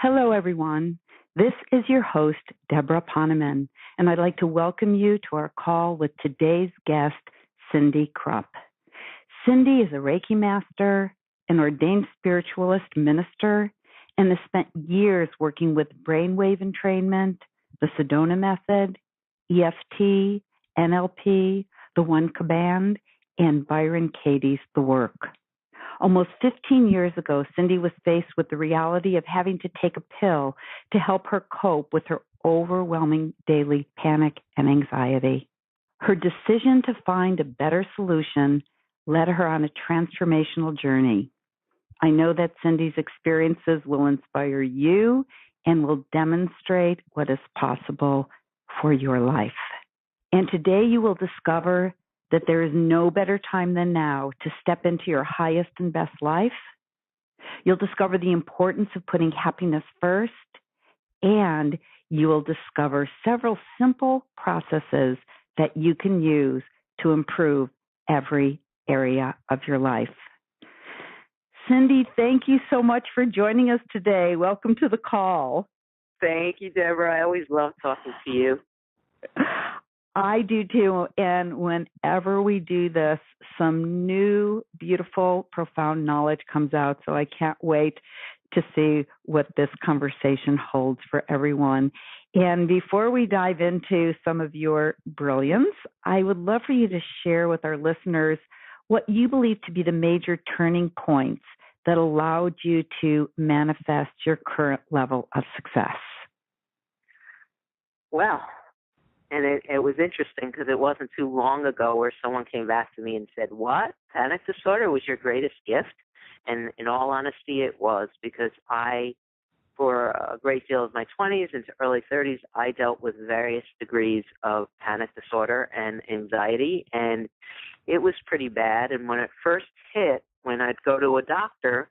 Hello, everyone. This is your host, Debra Poneman, and I'd like to welcome you to our call with today's guest, Cyndi Krupp. Cyndi is a Reiki master, an ordained spiritualist minister, and has spent years working with Brainwave Entrainment, the Sedona method, EFT, NLP, the One Command, and Byron Katie's The Work. Almost 15 years ago, Cyndi was faced with the reality of having to take a pill to help her cope with her overwhelming daily panic and anxiety. Her decision to find a better solution led her on a transformational journey. I know that Cyndi's experiences will inspire you and will demonstrate what is possible for your life. And today you will discover that there is no better time than now to step into your highest and best life. You'll discover the importance of putting happiness first, and you will discover several simple processes that you can use to improve every area of your life. Cyndi, thank you so much for joining us today. Welcome to the call. Thank you, Debra. I always love talking to you. I do too, and whenever we do this, some new, beautiful, profound knowledge comes out, so I can't wait to see what this conversation holds for everyone. And before we dive into some of your brilliance, I would love for you to share with our listeners what you believe to be the major turning points that allowed you to manifest your current level of success. Well, and it was interesting because it wasn't too long ago where someone came back to me and said, "What? Panic disorder was your greatest gift?" And in all honesty, it was, because for a great deal of my 20s into early 30s, I dealt with various degrees of panic disorder and anxiety, and it was pretty bad. And when it first hit, when I'd go to a doctor,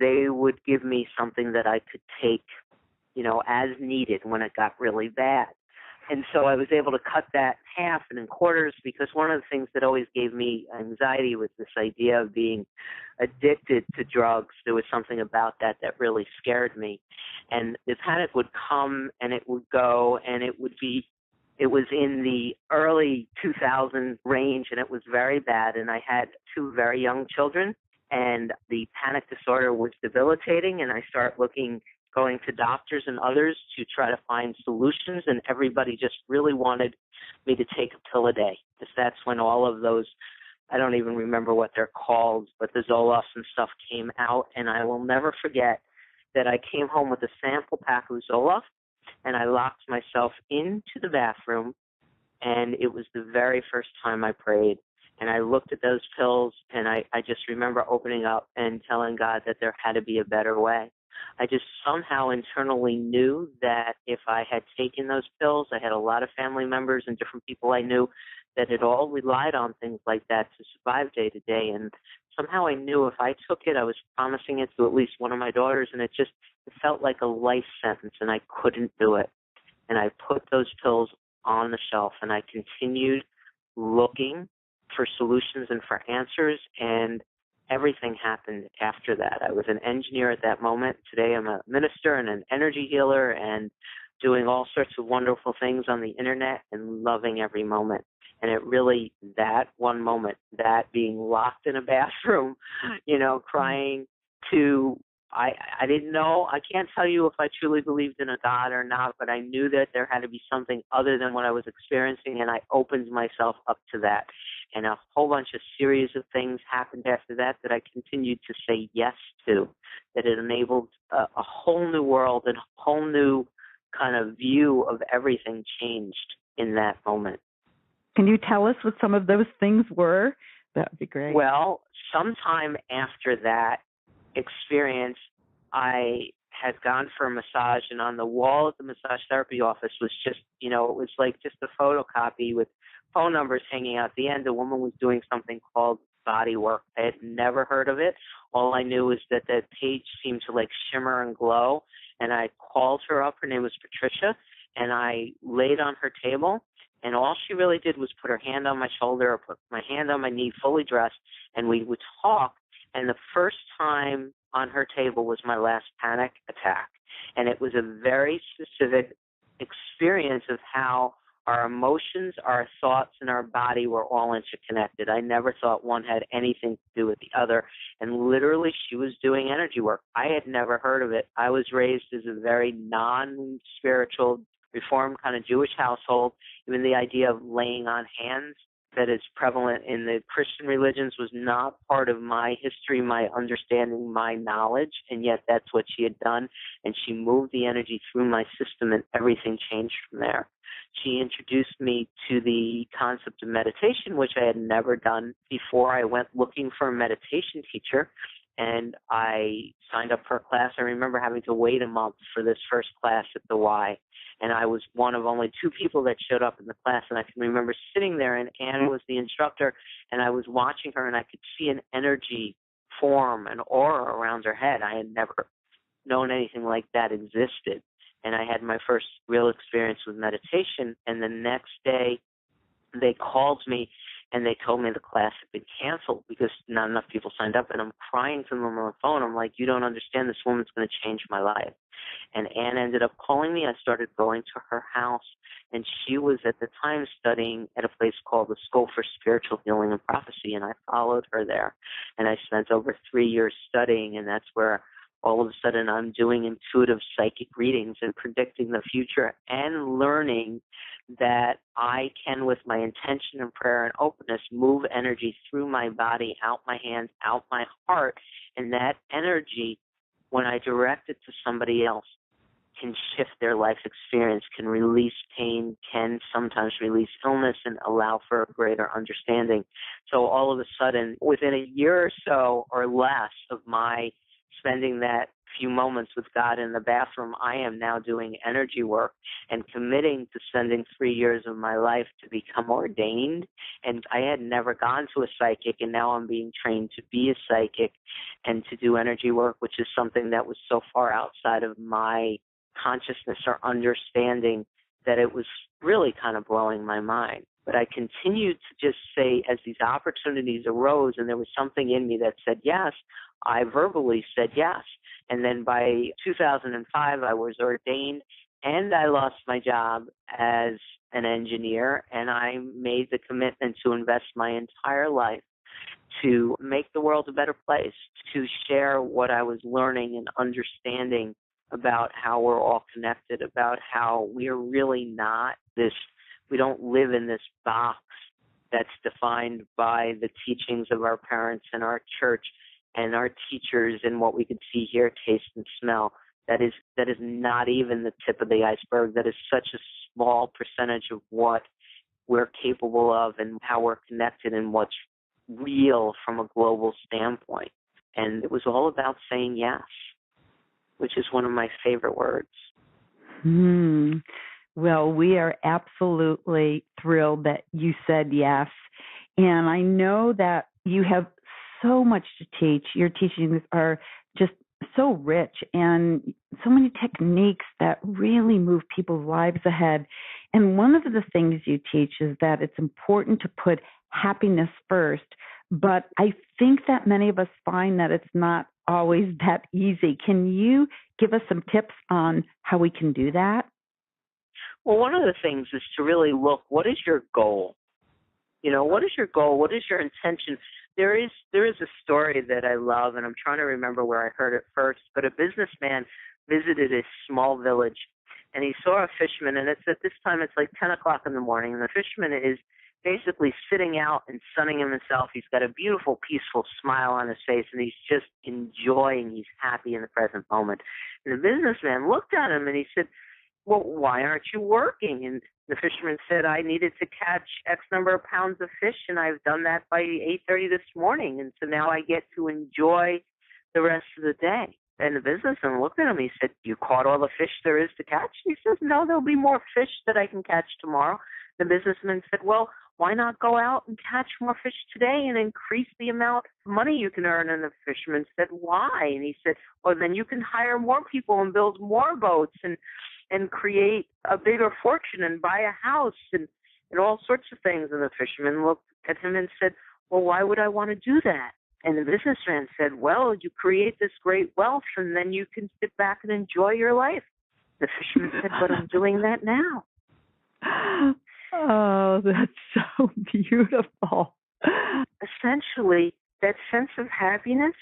they would give me something that I could take, as needed when it got really bad. And so I was able to cut that in half and in quarters, because one of the things that always gave me anxiety was this idea of being addicted to drugs. There was something about that really scared me. And the panic would come and it would go, and it was in the early 2000 range, and it was very bad. And I had two very young children, and the panic disorder was debilitating, and I started going to doctors and others to try to find solutions, and everybody just really wanted me to take a pill a day. Because that's when all of those, I don't even remember what they're called, but the Zoloft and stuff came out. And I will never forget that I came home with a sample pack of Zoloft, and I locked myself into the bathroom, and it was the very first time I prayed. And I looked at those pills, and I just remember opening up and telling God that there had to be a better way. I just somehow internally knew that if I had taken those pills, I had a lot of family members and different people I knew that had all relied on things like that to survive day to day. And somehow I knew if I took it, I was promising it to at least one of my daughters, and it felt like a life sentence, and I couldn't do it. And I put those pills on the shelf, and I continued looking for solutions and for answers, and everything happened after that. I was an engineer at that moment. Today I'm a minister and an energy healer and doing all sorts of wonderful things on the internet and loving every moment. And it really, that one moment, that being locked in a bathroom, crying to, I didn't know, I can't tell you if I truly believed in a God or not, but I knew that there had to be something other than what I was experiencing, and I opened myself up to that. And a whole bunch of series of things happened after that I continued to say yes to, that it enabled a whole new world and a whole new kind of view of everything changed in that moment. Can you tell us what some of those things were? That would be great. Well, sometime after that experience, I had gone for a massage, and on the wall at the massage therapy office was just, it was like just a photocopy with phone numbers hanging out the end. The woman was doing something called body work. I had never heard of it. All I knew was that the page seemed to like shimmer and glow, and I called her up. Her name was Patricia, and I laid on her table, and all she really did was put her hand on my shoulder or put my hand on my knee, fully dressed, and we would talk. And the first time on her table was my last panic attack. And it was a very specific experience of how our emotions, our thoughts, and our body were all interconnected. I never thought one had anything to do with the other. And literally, she was doing energy work. I had never heard of it. I was raised as a very non-spiritual, reformed kind of Jewish household. Even the idea of laying on hands that is prevalent in the Christian religions was not part of my history, my understanding, my knowledge, and yet that's what she had done. And she moved the energy through my system, and everything changed from there. She introduced me to the concept of meditation, which I had never done before. I went looking for a meditation teacher, and I signed up for a class. I remember having to wait a month for this first class at the Y, and I was one of only 2 people that showed up in the class, and I can remember sitting there, and Anne was the instructor, and I was watching her, and I could see an energy form, an aura around her head. I had never known anything like that existed. And I had my first real experience with meditation. And the next day, they called me and they told me the class had been canceled because not enough people signed up. And I'm crying to them on the phone. I'm like, you don't understand. This woman's going to change my life. And Anne ended up calling me. I started going to her house. And she was at the time studying at a place called the School for Spiritual Healing and Prophecy. And I followed her there. And I spent over 3 years studying. And that's where all of a sudden I'm doing intuitive psychic readings and predicting the future and learning that I can, with my intention and prayer and openness, move energy through my body, out my hands, out my heart. And that energy, when I direct it to somebody else, can shift their life experience, can release pain, can sometimes release illness and allow for a greater understanding. So all of a sudden, within a year or so or less of my spending that few moments with God in the bathroom, I am now doing energy work and committing to spending 3 years of my life to become ordained. And I had never gone to a psychic, and now I'm being trained to be a psychic and to do energy work, which is something that was so far outside of my consciousness or understanding that it was really kind of blowing my mind. But I continued to just say, as these opportunities arose and there was something in me that said yes, I verbally said yes. And then by 2005, I was ordained and I lost my job as an engineer, and I made the commitment to invest my entire life to make the world a better place, to share what I was learning and understanding about how we're all connected, about how we are really not this, we don't live in this box that's defined by the teachings of our parents and our church and our teachers and what we could see, hear, taste, and smell. That is not even the tip of the iceberg. That is such a small percentage of what we're capable of and how we're connected and what's real from a global standpoint. And it was all about saying yes, which is one of my favorite words. Well, we are absolutely thrilled that you said yes. And I know that you have so much to teach. Your teachings are just so rich and so many techniques that really move people's lives ahead. And one of the things you teach is that it's important to put happiness first. But I think that many of us find that it's not always that easy. Can you give us some tips on how we can do that? Well, one of the things is to really look, what is your goal? You know, what is your goal? What is your intention? There is a story that I love, and I'm trying to remember where I heard it first, but a businessman visited a small village, and he saw a fisherman, and it's at this time, it's like 10 o'clock in the morning, and the fisherman is basically sitting out and sunning himself. He's got a beautiful, peaceful smile on his face, and he's just enjoying, he's happy in the present moment. And the businessman looked at him, and he said, well, why aren't you working? And the fisherman said, I needed to catch X number of pounds of fish, and I've done that by 8:30 this morning, and so now I get to enjoy the rest of the day. And the businessman looked at him. He said, you caught all the fish there is to catch? He says, no, there'll be more fish that I can catch tomorrow. The businessman said, well, why not go out and catch more fish today and increase the amount of money you can earn? And the fisherman said, why? And he said, well, then you can hire more people and build more boats and create a bigger fortune and buy a house and all sorts of things. And the fisherman looked at him and said, well, why would I want to do that? And the businessman said, well, you create this great wealth and then you can sit back and enjoy your life. The fisherman said, but I'm doing that now. Oh, that's so beautiful. Essentially, that sense of happiness,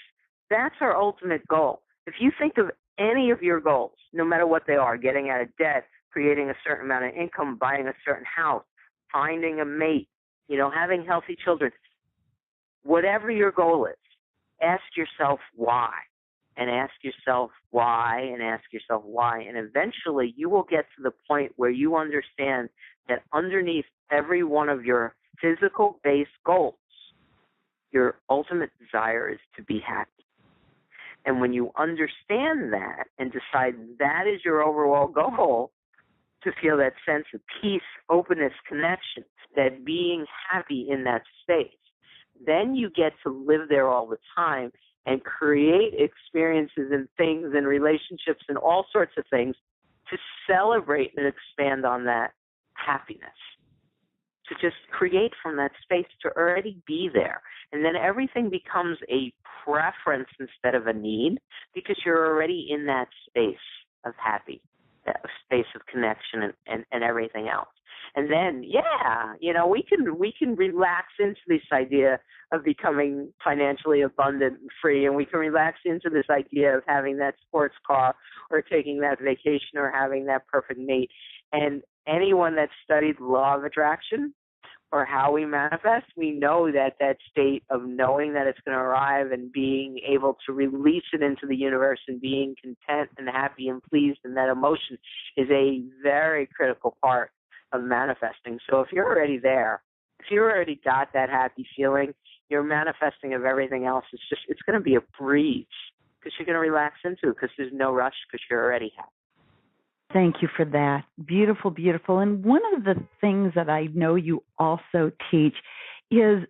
that's our ultimate goal. If you think of any of your goals, no matter what they are, getting out of debt, creating a certain amount of income, buying a certain house, finding a mate, having healthy children, whatever your goal is, ask yourself why, and ask yourself why, and ask yourself why. And eventually you will get to the point where you understand that underneath every one of your physical-based goals, your ultimate desire is to be happy. And when you understand that and decide that is your overall goal, to feel that sense of peace, openness, connection, that being happy in that space, then you get to live there all the time and create experiences and things and relationships and all sorts of things to celebrate and expand on that happiness. To just create from that space, to already be there. And then everything becomes a preference instead of a need, because you're already in that space of happy, that space of connection and everything else. And then, we can relax into this idea of becoming financially abundant and free, and we can relax into this idea of having that sports car or taking that vacation or having that perfect mate. And anyone that's studied the law of attraction or how we manifest, we know that that state of knowing that it's going to arrive and being able to release it into the universe and being content and happy and pleased in that emotion is a very critical part of manifesting. So if you're already there, if you already got that happy feeling, your manifesting of everything else is it's going to be a breeze, because you're going to relax into it, because there's no rush, because you're already happy. Thank you for that. Beautiful, beautiful. And one of the things that I know you also teach is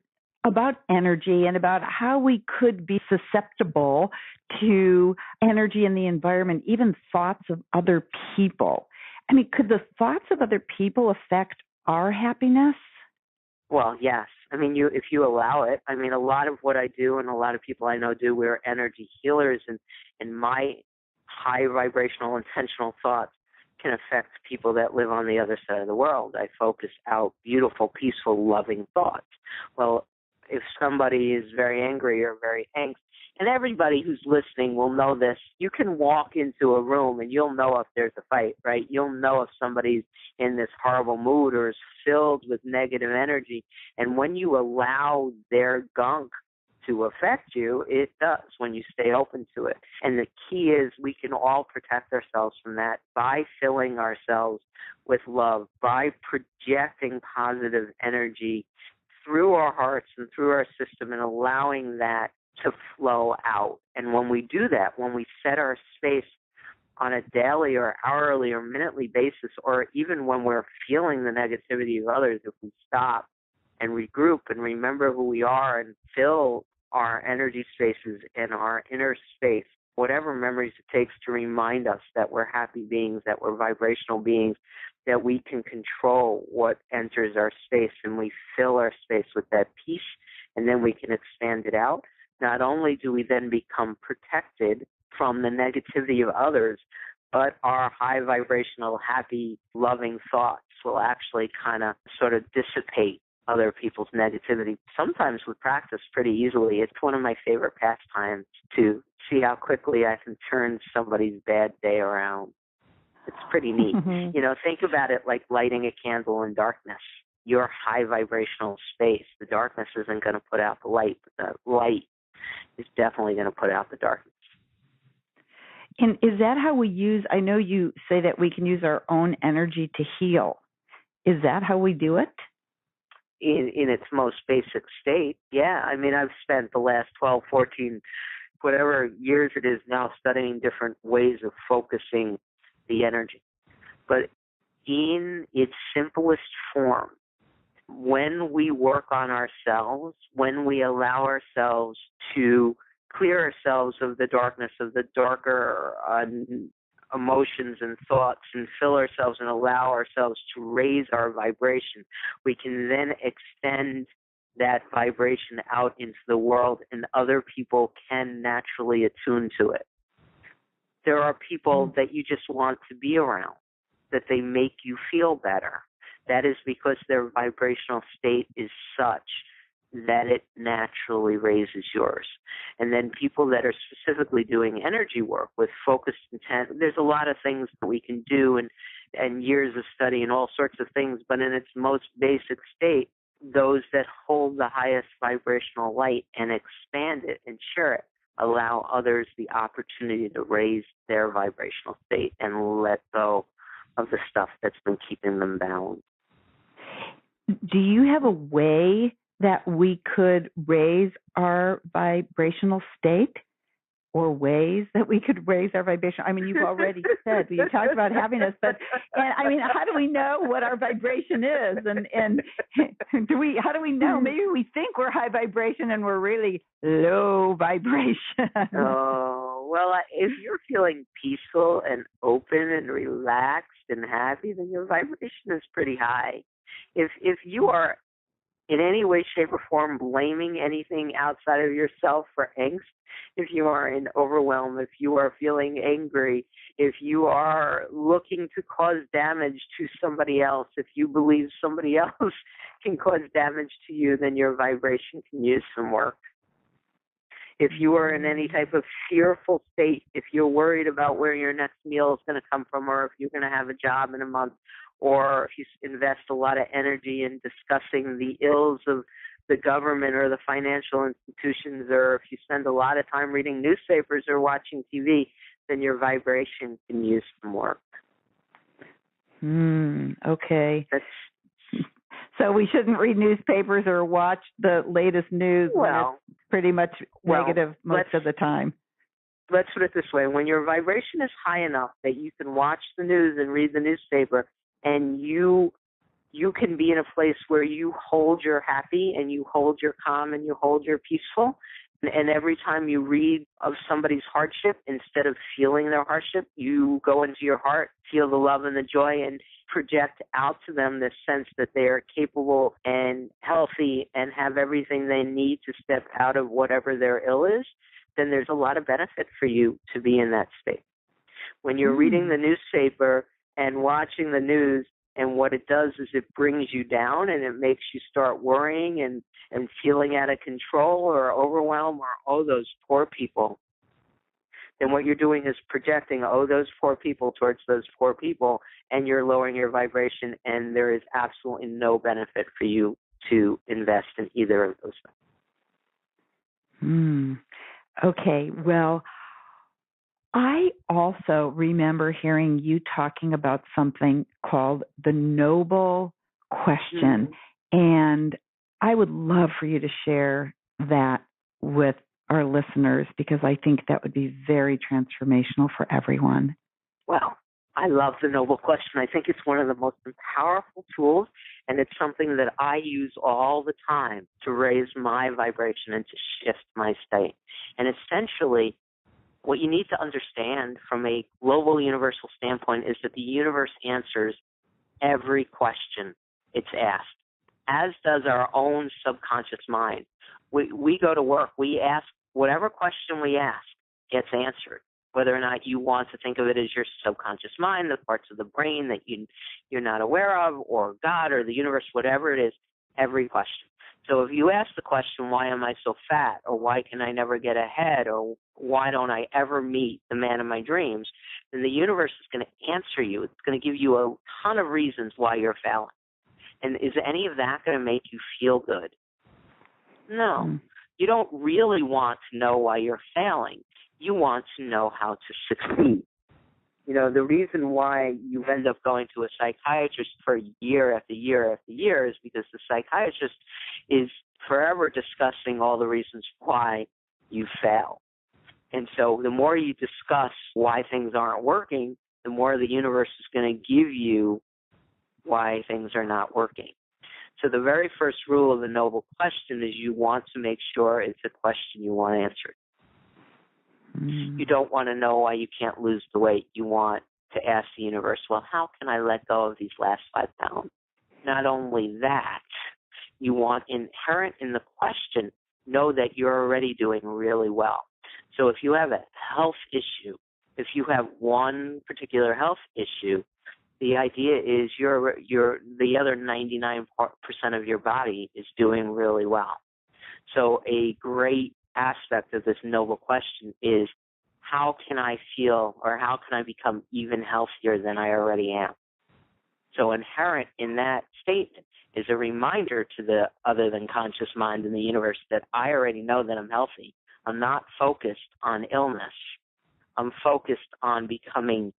about energy and about how we could be susceptible to energy in the environment, even thoughts of other people. I mean, could the thoughts of other people affect our happiness? Well, yes. I mean, if you allow it. I mean, a lot of what I do and a lot of people I know do, we're energy healers, and my high vibrational intentional thoughts can affect people that live on the other side of the world. I focus out beautiful, peaceful, loving thoughts. Well, if somebody is very angry or very angst, and everybody who's listening will know this, you can walk into a room and you'll know if there's a fight, right? You'll know if somebody's in this horrible mood or is filled with negative energy. And when you allow their gunk to affect you, it does, when you stay open to it. And the key is we can all protect ourselves from that by filling ourselves with love, by projecting positive energy through our hearts and through our system and allowing that to flow out. And when we do that, when we set our space on a daily or hourly or minutely basis, or even when we're feeling the negativity of others, if we stop and regroup and remember who we are and fill our energy spaces and our inner space, whatever memories it takes to remind us that we're happy beings, that we're vibrational beings, that we can control what enters our space, and we fill our space with that peace, and then we can expand it out. Not only do we then become protected from the negativity of others, but our high vibrational, happy, loving thoughts will actually kind of sort of dissipate other people's negativity, sometimes with practice pretty easily. It's one of my favorite pastimes to see how quickly I can turn somebody's bad day around. It's pretty neat. Think about it like lighting a candle in darkness. Your high vibrational space, the darkness isn't going to put out the light, but the light is definitely going to put out the darkness. And is that how we use, I know you say that we can use our own energy to heal. Is that how we do it? In its most basic state, yeah. I mean, I've spent the last 12, 14, whatever years it is now studying different ways of focusing the energy. But in its simplest form, when we work on ourselves, when we allow ourselves to clear ourselves of the darkness, of the darker emotions and thoughts, and fill ourselves and allow ourselves to raise our vibration, we can then extend that vibration out into the world, and other people can naturally attune to it. There are people that you just want to be around, that they make you feel better. That is because their vibrational state is such that it naturally raises yours. And then people that are specifically doing energy work with focused intent, there's a lot of things that we can do and years of study and all sorts of things, but in its most basic state, those that hold the highest vibrational light and expand it and share it allow others the opportunity to raise their vibrational state and let go of the stuff that's been keeping them bound. Do you have a way that we could raise our vibrational state, or ways that we could raise our vibration? I mean, you've already said, you talked about happiness, but, and I mean, how do we know what our vibration is? And how do we know? Maybe we think we're high vibration and we're really low vibration. Oh, well, if you're feeling peaceful and open and relaxed and happy, then your vibration is pretty high. If you are in any way, shape, or form blaming anything outside of yourself for angst, if you are in overwhelm, if you are feeling angry, if you are looking to cause damage to somebody else, if you believe somebody else can cause damage to you, then your vibration can use some work. If you are in any type of fearful state, if you're worried about where your next meal is going to come from, or if you're going to have a job in a month, or if you invest a lot of energy in discussing the ills of the government or the financial institutions, or if you spend a lot of time reading newspapers or watching TV, then your vibration can use some work. Okay. So we shouldn't read newspapers or watch the latest news when it's pretty much negative most of the time. Let's put it this way. When your vibration is high enough that you can watch the news and read the newspaper, and you can be in a place where you hold your happy and you hold your calm and you hold your peaceful, and every time you read of somebody's hardship, instead of feeling their hardship, you go into your heart, feel the love and the joy, and project out to them this sense that they are capable and healthy and have everything they need to step out of whatever their ill is, then there's a lot of benefit for you to be in that state. When you're reading the newspaper and watching the news, and what it does is it brings you down and it makes you start worrying and feeling out of control or overwhelmed or, oh, those poor people, then what you're doing is projecting, oh, those poor people towards those poor people, and you're lowering your vibration, and there is absolutely no benefit for you to invest in either of those things. Okay, well, I also remember hearing you talking about something called the noble question, and I would love for you to share that with our listeners, because I think that would be very transformational for everyone. Well, I love the noble question. I think it's one of the most powerful tools, and it's something that I use all the time to raise my vibration and to shift my state. And essentially, what you need to understand from a global universal standpoint is that the universe answers every question it's asked, as does our own subconscious mind. We go to work, we ask whatever question we ask gets answered, whether or not you want to think of it as your subconscious mind, the parts of the brain that you're not aware of, or God or the universe, whatever it is, every question. So if you ask the question, why am I so fat, or why can I never get ahead, or why don't I ever meet the man of my dreams, then the universe is going to answer you. It's going to give you a ton of reasons why you're failing. And is any of that going to make you feel good? No. You don't really want to know why you're failing. You want to know how to succeed. You know, the reason why you end up going to a psychiatrist for year after year after year is because the psychiatrist is forever discussing all the reasons why you fail. And so the more you discuss why things aren't working, the more the universe is going to give you why things are not working. So the very first rule of the noble question is you want to make sure it's a question you want answered. You don't want to know why you can't lose the weight. You want to ask the universe, well, how can I let go of these last 5 pounds? Not only that, You want inherent in the question, know that you're already doing really well. So if you have a health issue, if you have one particular health issue, the idea is the other 99% of your body is doing really well. So a great aspect of this noble question is, how can I feel, or how can I become even healthier than I already am? So inherent in that statement is a reminder to the other than conscious mind in the universe that I already know that I'm healthy. I'm not focused on illness. I'm focused on becoming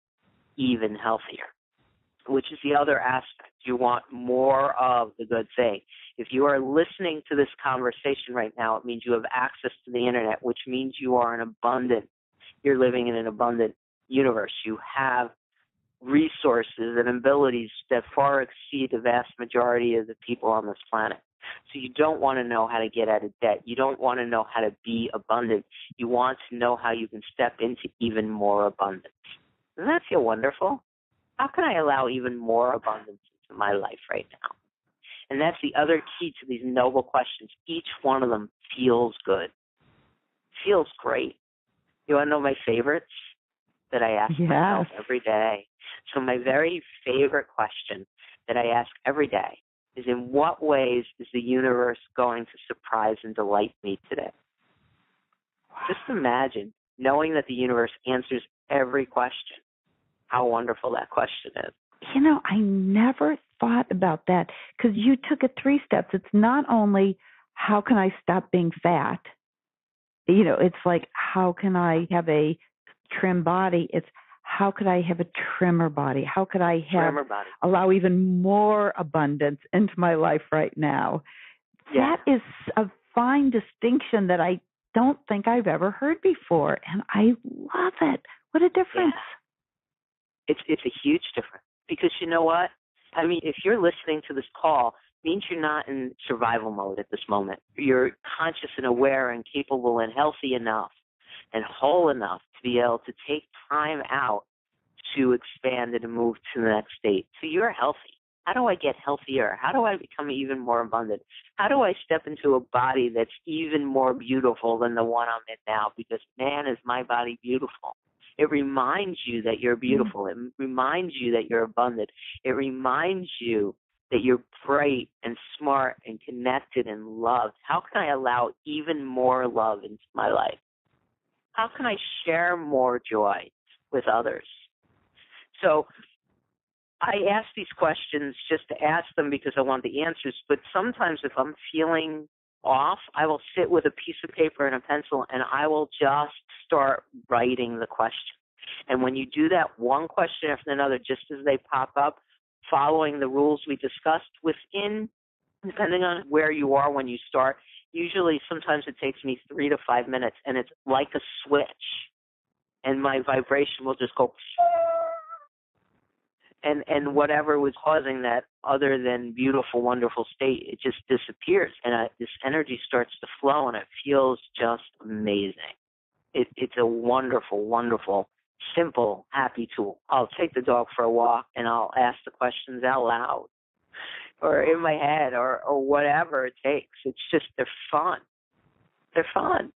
even healthier, which is the other aspect. You want more of the good thing. If you are listening to this conversation right now, it means you have access to the internet, which means you're living in an abundant universe. You have resources and abilities that far exceed the vast majority of the people on this planet. So you don't want to know how to get out of debt. You don't want to know how to be abundant. You want to know how you can step into even more abundance. Doesn't that feel wonderful? How can I allow even more abundance into my life right now? And that's the other key to these noble questions. Each one of them feels good, feels great. You want to know my favorites that I ask myself every day? So my very favorite question that I ask every day is, in what ways is the universe going to surprise and delight me today? Just imagine knowing that the universe answers every question. How wonderful that question is. You know, I never thought about that, because you took it 3 steps. It's not only how can I stop being fat, you know, it's like how can I have a trim body? It's how could I have a trimmer body? How could I allow even more abundance into my life right now? Yeah. That is a fine distinction that I don't think I've ever heard before, and I love it. What a difference. Yeah. It's a huge difference, because you know what? I mean, if you're listening to this call, it means you're not in survival mode at this moment. You're conscious and aware and capable and healthy enough and whole enough to be able to take time out to expand and move to the next state. So you're healthy. How do I get healthier? How do I become even more abundant? How do I step into a body that's even more beautiful than the one I'm in now? Because, man, is my body beautiful. It reminds you that you're beautiful. It reminds you that you're abundant. It reminds you that you're bright and smart and connected and loved. How can I allow even more love into my life? How can I share more joy with others? So I ask these questions just to ask them because I want the answers, but sometimes if I'm feeling off, I will sit with a piece of paper and a pencil and I will just start writing the question. And when you do that one question after another, just as they pop up, following the rules we discussed within, depending on where you are when you start, usually sometimes it takes me 3 to 5 minutes, and it's like a switch. And my vibration will just go, and whatever was causing that other than beautiful, wonderful state, it just disappears. And this energy starts to flow, and it feels just amazing. It's a wonderful, wonderful, simple, happy tool. I'll take the dog for a walk, and I'll ask the questions out loud or in my head or whatever it takes. It's just, they're fun. They're fun.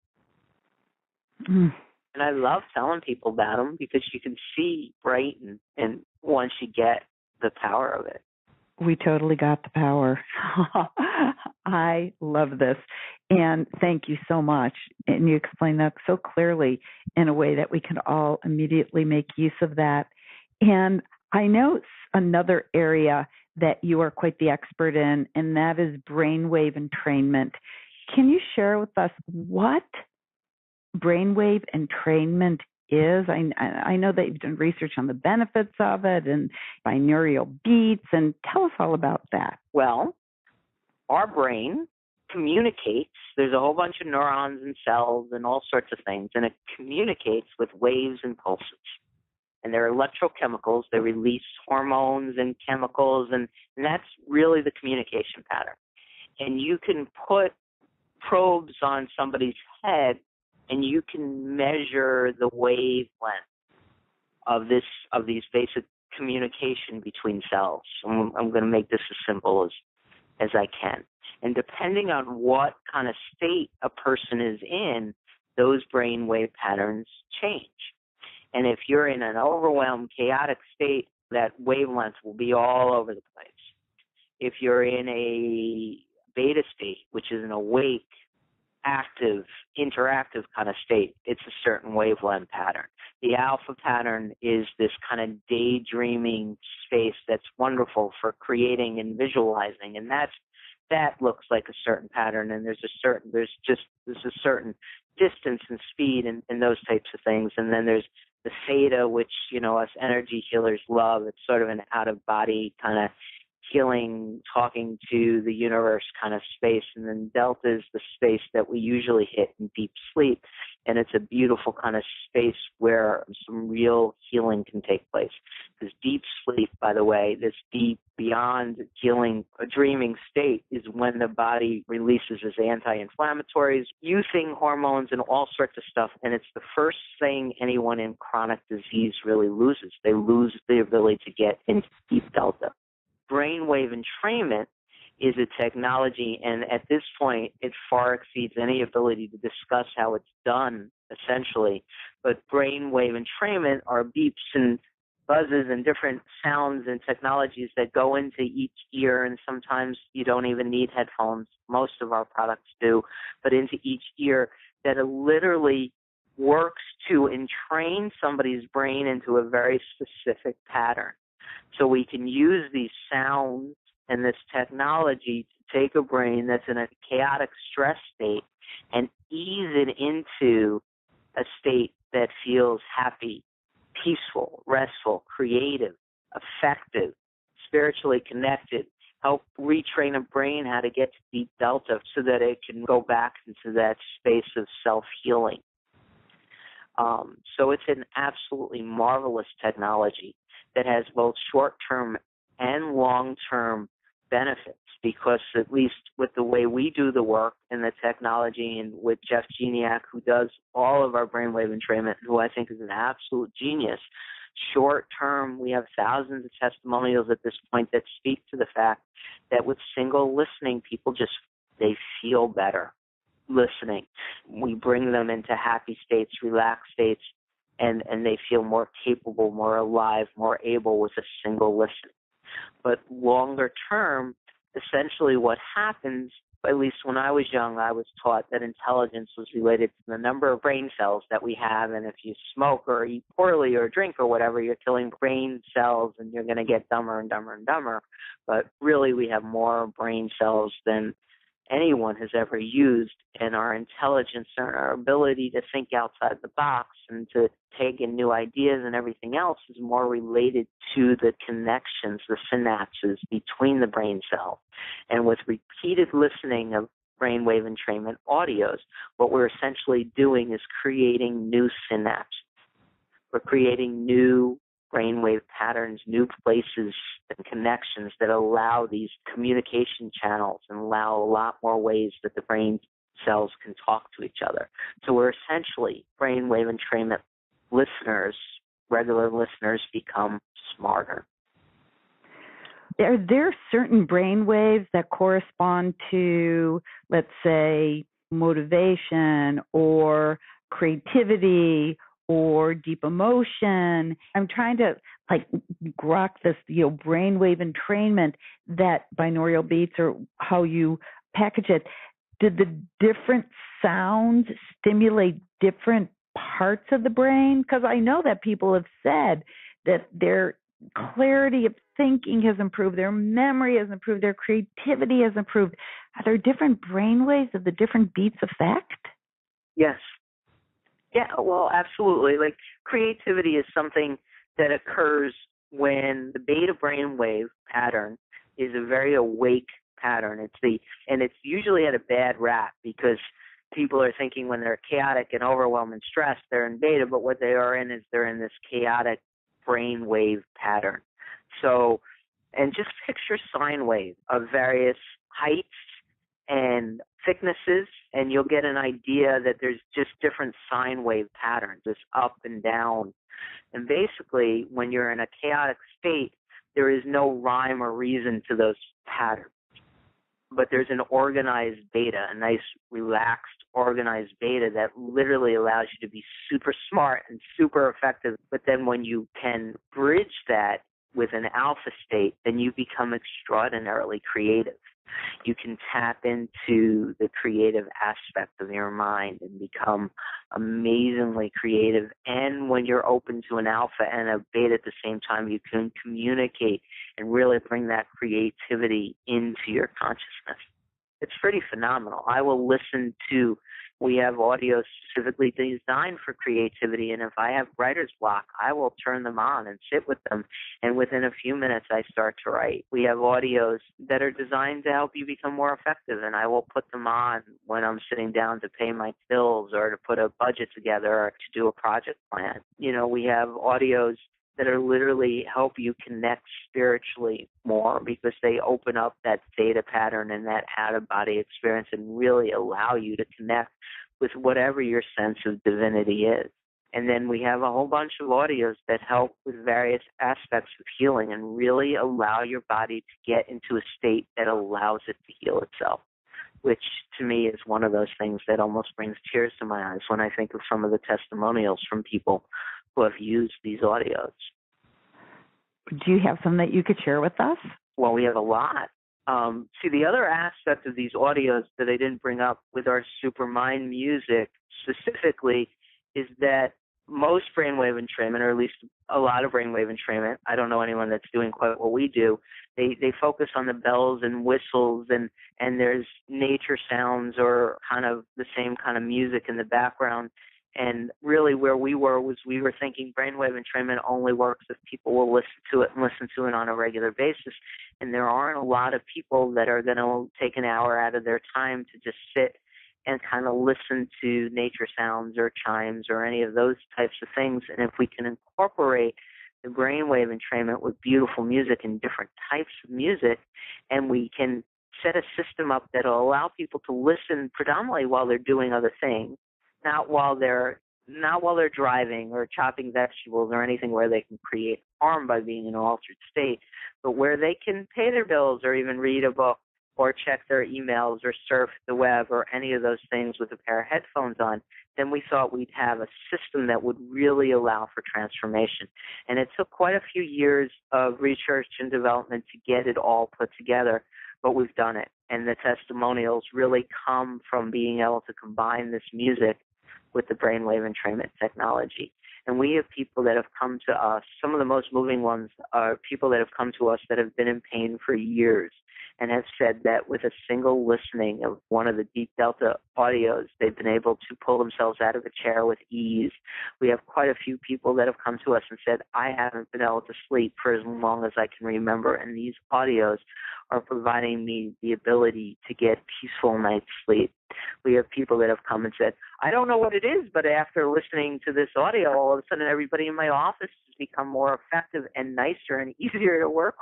And I love telling people about them because you can see brighten and once you get the power of it. We totally got the power. I love this. And thank you so much. And you explained that so clearly in a way that we can all immediately make use of that. And I know another area that you are quite the expert in, and that is brainwave entrainment. Can you share with us what brainwave entrainment is? I know that you've done research on the benefits of it and binaural beats, and tell us all about that. Well, our brain communicates. There's a whole bunch of neurons and cells and all sorts of things, and it communicates with waves and pulses. And they're electrochemicals. They release hormones and chemicals, and that's really the communication pattern. And you can put probes on somebody's head, and you can measure the wavelength of these basic communication between cells. I'm going to make this as simple as I can. And depending on what kind of state a person is in, those brainwave patterns change. And if you're in an overwhelmed, chaotic state, that wavelength will be all over the place. If you're in a beta state, which is an awake, active, interactive kind of state, it's a certain wavelength pattern. The alpha pattern is this kind of daydreaming space that's wonderful for creating and visualizing, and that looks like a certain pattern, and there's a certain distance and speed and those types of things. And then there's the theta, which, us energy healers love. It's sort of an out-of-body kind of healing, talking to the universe kind of space. And then delta is the space that we usually hit in deep sleep. And it's a beautiful kind of space where some real healing can take place. Because deep sleep, by the way, this deep, beyond healing, a dreaming state, is when the body releases its anti-inflammatories, youthing hormones, and all sorts of stuff. And it's the first thing anyone in chronic disease really loses. They lose the ability to get into deep delta. Brainwave entrainment is a technology, and at this point, it far exceeds any ability to discuss how it's done, essentially. But brainwave entrainment are beeps and buzzes and different sounds and technologies that go into each ear, and sometimes you don't even need headphones. Most of our products do, but into each ear, that it literally works to entrain somebody's brain into a very specific pattern. So we can use these sounds and this technology to take a brain that's in a chaotic stress state and ease it into a state that feels happy, peaceful, restful, creative, effective, spiritually connected, help retrain a brain how to get to deep delta so that it can go back into that space of self-healing. So it's an absolutely marvelous technology that has both short-term and long-term benefits, because at least with the way we do the work and the technology, and with Jeff Geniak, who does all of our brainwave entrainment, who I think is an absolute genius, short-term, we have thousands of testimonials at this point that speak to the fact that with single listening, people they feel better listening. We bring them into happy states, relaxed states, and they feel more capable, more alive, more able with a single listen. But longer term, essentially what happens, at least when I was young, I was taught that intelligence was related to the number of brain cells that we have, and if you smoke or eat poorly or drink or whatever, you're killing brain cells and you're going to get dumber and dumber and dumber. But really, we have more brain cells than anyone has ever used, and our intelligence and our ability to think outside the box and to take in new ideas and everything else is more related to the connections, the synapses between the brain cells. And with repeated listening of brainwave entrainment audios, what we're essentially doing is creating new synapses. We're creating new brainwave patterns, new places and connections that allow these communication channels and allow a lot more ways that the brain cells can talk to each other. So we're essentially brainwave entrainment listeners, regular listeners become smarter. Are there certain brain waves that correspond to, let's say, motivation or creativity or deep emotion? I'm trying to grok this, brainwave entrainment, that binaural beats, or how you package it. Did the different sounds stimulate different parts of the brain? Because I know that people have said that their clarity of thinking has improved, their memory has improved, their creativity has improved. Are there different brainwaves of the different beats effect? Yes. Yeah, well, absolutely. Like, creativity is something that occurs when the beta brainwave pattern is a very awake pattern. And it's usually at a bad rap, because people are thinking when they're chaotic and overwhelmed and stressed, they're in beta, but what they are in is they're in this chaotic brainwave pattern. So, and just picture sine wave of various heights and thicknesses, and you'll get an idea that there's just different sine wave patterns, this up and down. And basically, when you're in a chaotic state, there is no rhyme or reason to those patterns. but there's an organized beta, a nice, relaxed, organized beta that literally allows you to be super smart and super effective. But then when you can bridge that with an alpha state, then you become extraordinarily creative. You can tap into the creative aspect of your mind and become amazingly creative. And when you're open to an alpha and a beta at the same time, you can communicate and really bring that creativity into your consciousness. It's pretty phenomenal. I will listen to, we have audios specifically designed for creativity, and if I have writer's block, I will turn them on and sit with them, and within a few minutes I start to write. We have audios that are designed to help you become more effective, and I will put them on when I'm sitting down to pay my bills or to put a budget together or to do a project plan. We have audios that are literally help you connect spiritually more because they open up that theta pattern and that out-of-body experience and really allow you to connect with whatever your sense of divinity is. And then we have a whole bunch of audios that help with various aspects of healing and really allow your body to get into a state that allows it to heal itself, which to me is one of those things that almost brings tears to my eyes when I think of some of the testimonials from people who have used these audios. Do you have some that you could share with us? Well, we have a lot. See, the other aspect of these audios that I didn't bring up with our Supermind music specifically is that most brainwave entrainment, or at least a lot of brainwave entrainment, I don't know anyone that's doing quite what we do, they focus on the bells and whistles and there's nature sounds or kind of the same kind of music in the background. And really where we were thinking brainwave entrainment only works if people will listen to it on a regular basis. And there aren't a lot of people that are going to take an hour out of their time to just sit and kind of listen to nature sounds or chimes or any of those types of things. And if we can incorporate the brainwave entrainment with beautiful music and different types of music, and we can set a system up that will allow people to listen predominantly while they're doing other things, not while they're driving or chopping vegetables or anything where they can create harm by being in an altered state, but where they can pay their bills or even read a book or check their emails or surf the web or any of those things with a pair of headphones on, then we thought we'd have a system that would really allow for transformation. And it took quite a few years of research and development to get it all put together, but we've done it. And the testimonials really come from being able to combine this music with the brainwave entrainment technology. And we have people that have come to us. Some of the most moving ones are people that have come to us that have been in pain for years and have said that with a single listening of one of the Deep Delta audios, they've been able to pull themselves out of a chair with ease. We have quite a few people that have come to us and said, I haven't been able to sleep for as long as I can remember, and these audios are providing me the ability to get peaceful night's sleep. We have people that have come and said, I don't know what it is, but after listening to this audio, all of a sudden everybody in my office has become more effective and nicer and easier to work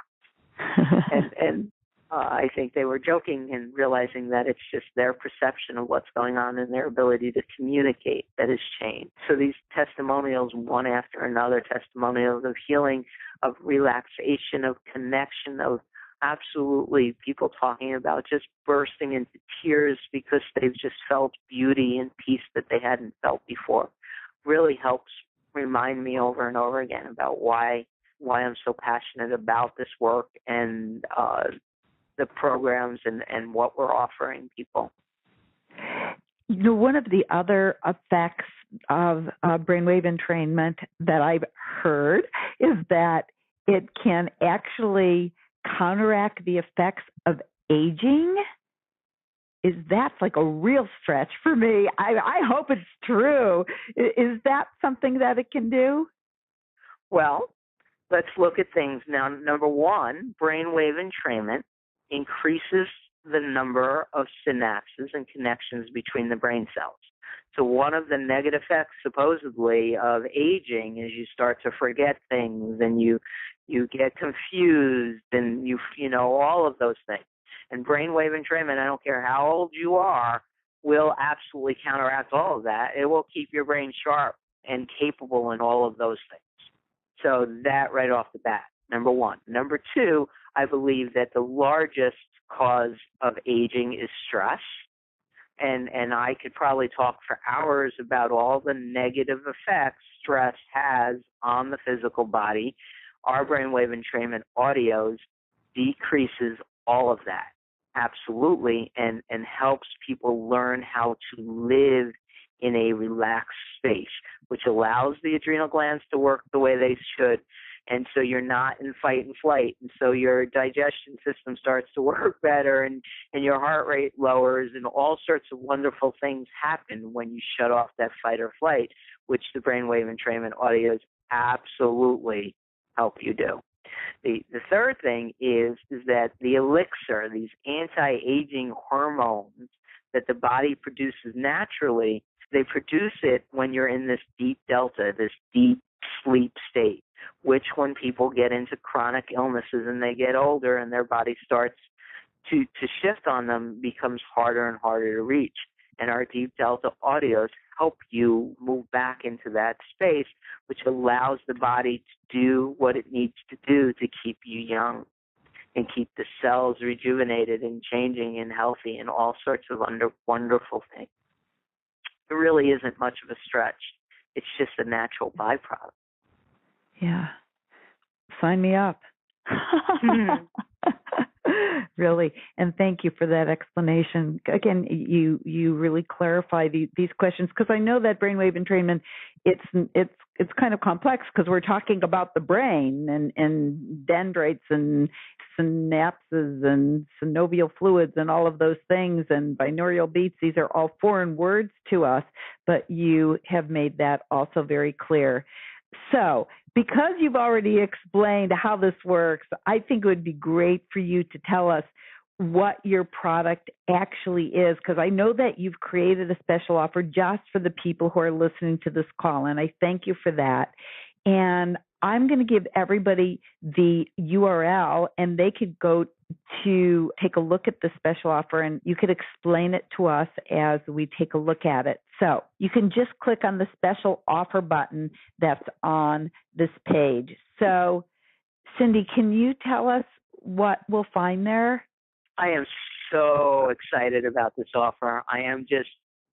with. and I think they were joking and realizing that it's just their perception of what's going on and their ability to communicate that has changed. So these testimonials, one after another, testimonials of healing, of relaxation, of connection, of absolutely people talking about just bursting into tears because they've just felt beauty and peace that they hadn't felt before, really helps remind me over and over again about why I'm so passionate about this work and the programs and what we're offering people. One of the other effects of brainwave entrainment that I've heard is that it can actually counteract the effects of aging. Is that like a real stretch for me? I hope it's true. Is that something that it can do? Well, let's look at things now. Number one, brainwave entrainment increases the number of synapses and connections between the brain cells. So one of the negative effects, supposedly, of aging is you start to forget things and you get confused and you know all of those things. And brainwave entrainment, I don't care how old you are, will absolutely counteract all of that. It will keep your brain sharp and capable in all of those things. So that right off the bat. number one. Number two, I believe that the largest cause of aging is stress. And I could probably talk for hours about all the negative effects stress has on the physical body. Our Brainwave Entrainment audios decreases all of that, absolutely, and helps people learn how to live in a relaxed space, which allows the adrenal glands to work the way they should. And so you're not in fight and flight. And so your digestion system starts to work better, and your heart rate lowers, and all sorts of wonderful things happen when you shut off that fight or flight, which the Brainwave Entrainment audios absolutely help you do. The third thing is that the elixir, these anti-aging hormones that the body produces naturally, they produce it when you're in this deep delta, this deep sleep state, which when people get into chronic illnesses and they get older and their body starts to shift on them, becomes harder and harder to reach. And our deep delta audios help you move back into that space, which allows the body to do what it needs to do to keep you young and keep the cells rejuvenated and changing and healthy and all sorts of wonderful things. It really isn't much of a stretch. It's just a natural byproduct. Yeah. Sign me up. Really. And thank you for that explanation. Again, you really clarify these questions, because I know that brainwave entrainment, it's kind of complex, because we're talking about the brain and dendrites and synapses and synovial fluids and all of those things, and binaural beats. These are all foreign words to us, but you have made that also very clear. So, because you've already explained how this works, I think it would be great for you to tell us what your product actually is, because I know that you've created a special offer just for the people who are listening to this call, and I thank you for that. And I'm going to give everybody the URL, and they could go to take a look at the special offer, and you could explain it to us as we take a look at it. So you can just click on the special offer button that's on this page. So, Cyndi, can you tell us what we'll find there? I am so excited about this offer. I am just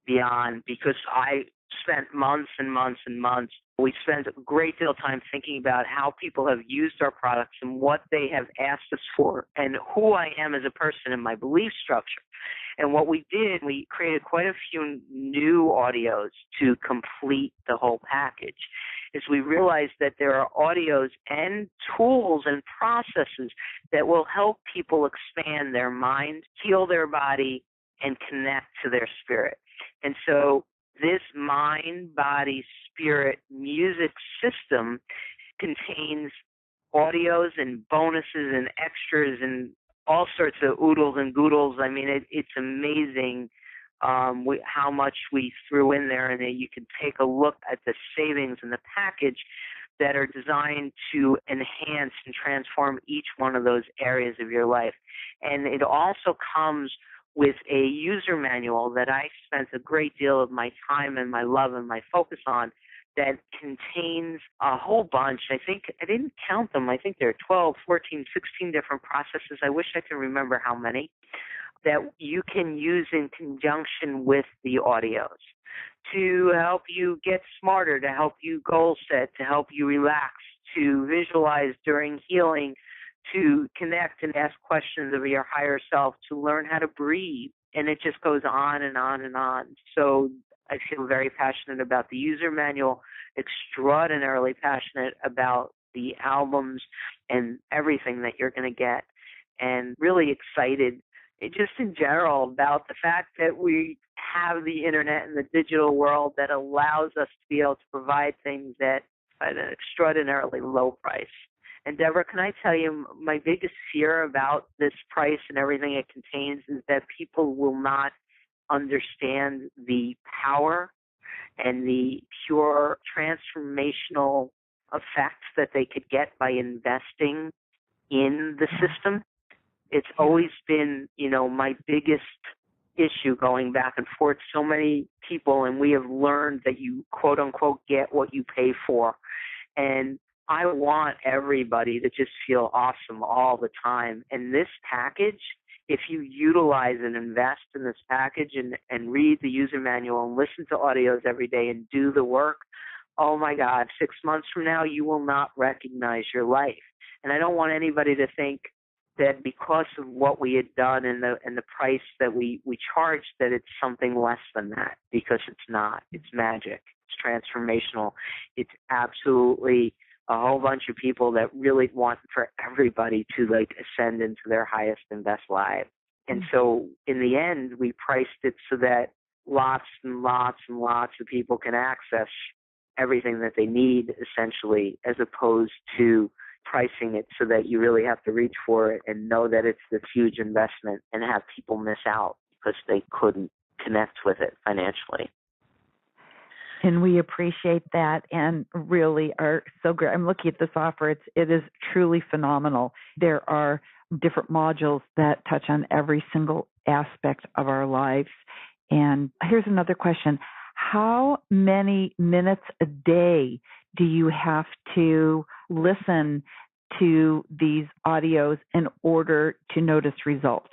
beyond, because I spent months and months and months. We spent a great deal of time thinking about how people have used our products and what they have asked us for and who I am as a person and my belief structure. And what we did, we created quite a few new audios to complete the whole package, is we realized that there are audios and tools and processes that will help people expand their mind, heal their body, and connect to their spirit. And so this mind, body, spirit music system contains audios and bonuses and extras and all sorts of oodles and goodles. I mean, it's amazing how much we threw in there, and then you can take a look at the savings in the package that are designed to enhance and transform each one of those areas of your life. And it also comes with a user manual that I spent a great deal of my time and my love and my focus on, that contains a whole bunch. I think I didn't count them. I think there are 12, 14, 16 different processes. I wish I could remember how many, that you can use in conjunction with the audios to help you get smarter, to help you goal set, to help you relax, to visualize during healing, to connect and ask questions of your higher self, to learn how to breathe. And it just goes on and on and on. So I feel very passionate about the user manual, extraordinarily passionate about the albums and everything that you're going to get, and really excited just in general about the fact that we have the internet and the digital world that allows us to be able to provide things at an extraordinarily low price. And Debra, can I tell you, my biggest fear about this price and everything it contains is that people will not understand the power and the pure transformational effects that they could get by investing in the system. It's always been, my biggest issue going back and forth. So many people, and we have learned that you, quote unquote, get what you pay for. And I want everybody to just feel awesome all the time. And this package, if you utilize and invest in this package and read the user manual and listen to audios every day and do the work, oh my God, 6 months from now, you will not recognize your life. And I don't want anybody to think that because of what we had done and the price that we charged, that it's something less than that, because it's not. It's magic. It's transformational. It's absolutely a whole bunch of people that really want for everybody to ascend into their highest and best lives. And so in the end, we priced it so that lots and lots and lots of people can access everything that they need, essentially, as opposed to pricing it so that you really have to reach for it and know that it's this huge investment and have people miss out because they couldn't connect with it financially. And we appreciate that and really are so great. I'm looking at this offer. It is truly phenomenal. There are different modules that touch on every single aspect of our lives. And here's another question. How many minutes a day do you have to listen to these audios in order to notice results?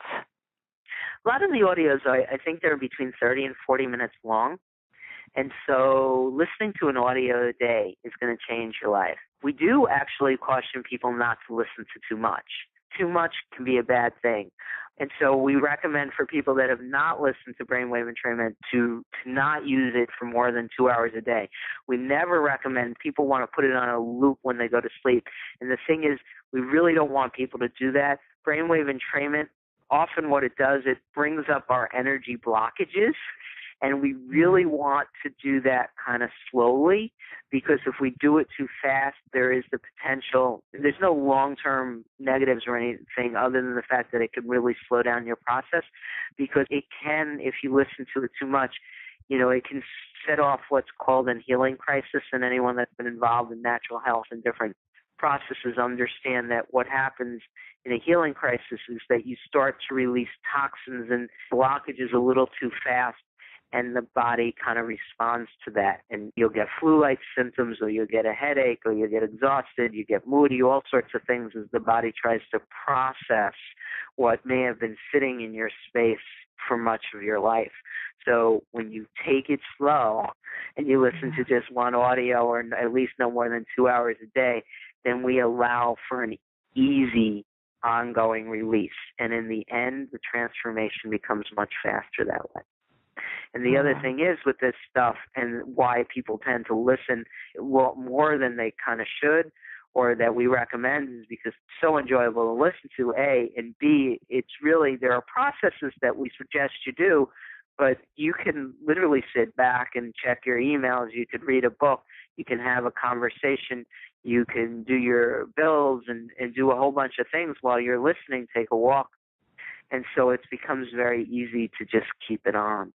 A lot of the audios, I think they're between 30 and 40 minutes long. And so listening to an audio a day is going to change your life. We do actually caution people not to listen to too much. Too much can be a bad thing. And so we recommend for people that have not listened to Brainwave Entrainment to not use it for more than 2 hours a day. We never recommend people want to put it on a loop when they go to sleep. And the thing is, we really don't want people to do that. Brainwave Entrainment, often what it does, it brings up our energy blockages. And we really want to do that kind of slowly, because if we do it too fast, there is the potential. There's no long-term negatives or anything other than the fact that it can really slow down your process, because it can, if you listen to it too much, it can set off what's called a healing crisis. And anyone that's been involved in natural health and different processes understand that what happens in a healing crisis is that you start to release toxins and blockages a little too fast. And the body kind of responds to that. And you'll get flu-like symptoms, or you'll get a headache, or you'll get exhausted, you get moody, all sorts of things as the body tries to process what may have been sitting in your space for much of your life. So when you take it slow and you listen to just one audio, or at least no more than 2 hours a day, then we allow for an easy ongoing release. And in the end, the transformation becomes much faster that way. And the other thing is with this stuff, and why people tend to listen more than they kind of should, or that we recommend, is because it's so enjoyable to listen to, A, and B, it's really, there are processes that we suggest you do, but you can literally sit back and check your emails, you could read a book, you can have a conversation, you can do your bills and do a whole bunch of things while you're listening, take a walk. And so it becomes very easy to just keep it on.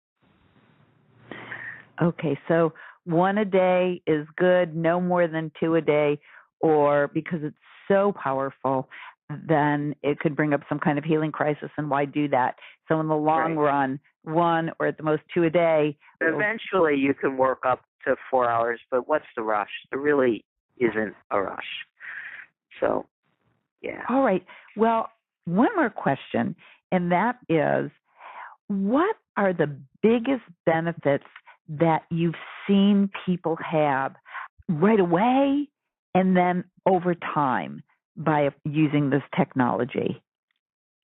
Okay, so 1 a day is good, no more than 2 a day, or because it's so powerful, then it could bring up some kind of healing crisis, and why do that? So in the long run, 1 or at the most 2 a day. Eventually you can work up to 4 hours, but what's the rush? There really isn't a rush. So, yeah. All right. Well, one more question, and that is, what are the biggest benefits that you've seen people have right away and then over time by using this technology?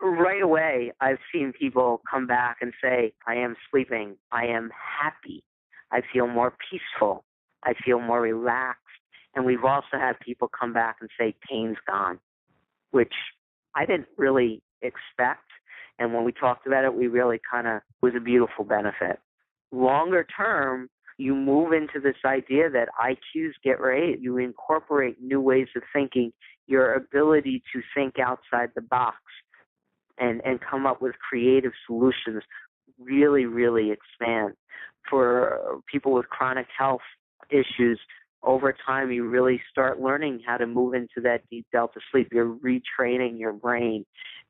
Right away, I've seen people come back and say, I am sleeping, I am happy, I feel more peaceful, I feel more relaxed. And we've also had people come back and say, pain's gone, which I didn't really expect. And when we talked about it, we really was a beautiful benefit. Longer term, you move into this idea that IQs get raised. You incorporate new ways of thinking, your ability to think outside the box and come up with creative solutions really, really expand. For people with chronic health issues, over time you really start learning how to move into that deep delta sleep. You're retraining your brain,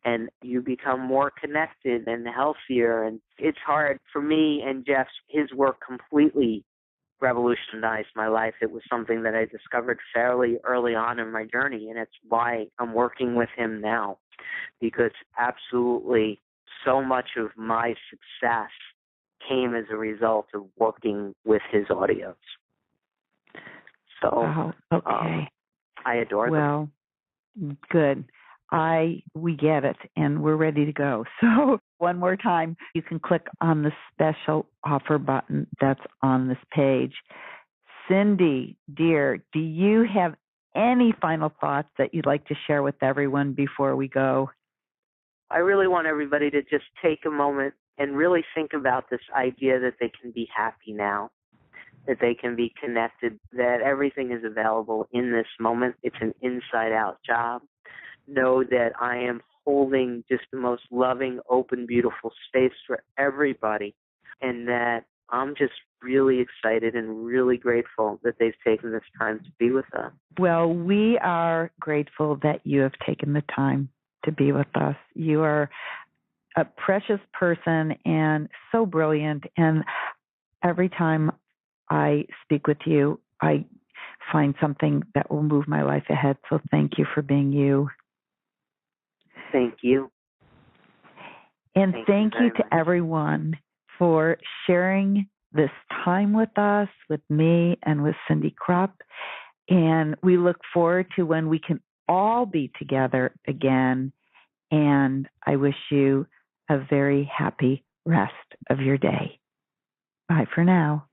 and you become more connected and healthier. And it's hard for me and Jeff, his work completely revolutionized my life. It was something that I discovered fairly early on in my journey, and it's why I'm working with him now, because absolutely so much of my success came as a result of working with his audios. So, wow. Okay. I adore them. Well, good. We get it, and we're ready to go. So one more time, you can click on the special offer button that's on this page. Cyndi, dear, do you have any final thoughts that you'd like to share with everyone before we go? I really want everybody to just take a moment and really think about this idea that they can be happy now, that they can be connected, that everything is available in this moment. It's an inside-out job. Know that I am holding just the most loving, open, beautiful space for everybody, and that I'm just really excited and really grateful that they've taken this time to be with us. Well, we are grateful that you have taken the time to be with us. You are a precious person and so brilliant, and every time I speak with you, I find something that will move my life ahead. So thank you for being you. Thank you. And thank you to everyone for sharing this time with us, with me, and with Cyndi Krupp. And we look forward to when we can all be together again. And I wish you a very happy rest of your day. Bye for now.